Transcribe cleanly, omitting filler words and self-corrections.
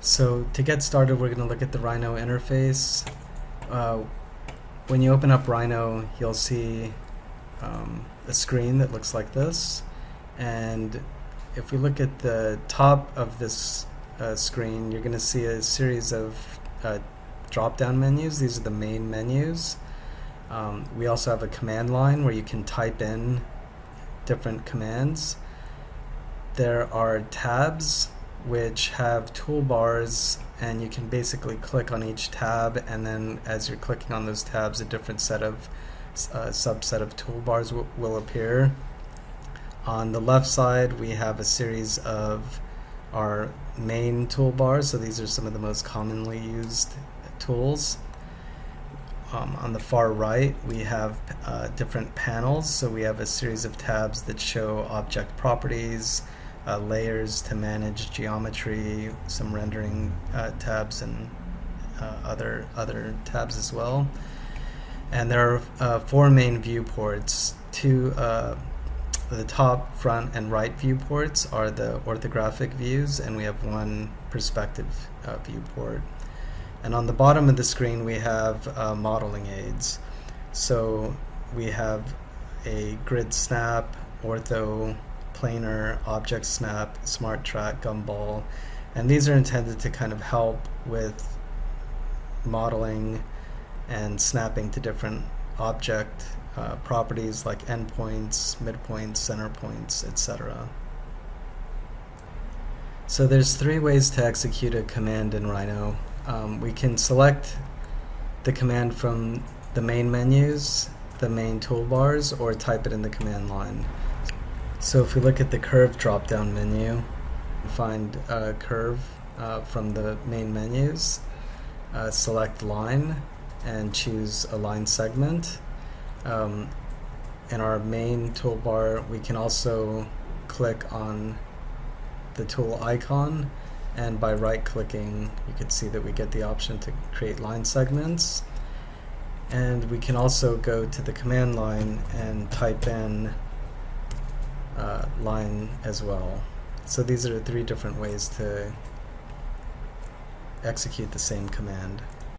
So to get started, we're going to look at the Rhino interface. When you open up Rhino, you'll see a screen that looks like this. And if we look at the top of this screen, you're going to see a series of drop-down menus. These are the main menus. We also have a command line where you can type in different commands. There are tabs which have toolbars, and you can basically click on each tab, and then as you're clicking on those tabs, a different set of subset of toolbars will appear. On the left side, we have a series of our main toolbars, so these are some of the most commonly used tools. On the far right, we have different panels, so we have a series of tabs that show object properties, layers to manage geometry, some rendering tabs, and other tabs as well. And there are four main viewports. The top, front, and right viewports are the orthographic views, and we have one perspective viewport. And on the bottom of the screen, we have modeling aids. So we have a grid snap, ortho, planar, object snap, smart track, gumball, and these are intended to kind of help with modeling and snapping to different object properties like endpoints, midpoints, center points, etc. So there's three ways to execute a command in Rhino. We can select the command from the main menus, the main toolbars, or type it in the command line. So if we look at the curve drop-down menu, find a curve from the main menus, select line, and choose a line segment. In our main toolbar, we can also click on the tool icon, and by right-clicking, you can see that we get the option to create line segments. And we can also go to the command line and type in line as well. So these are three different ways to execute the same command.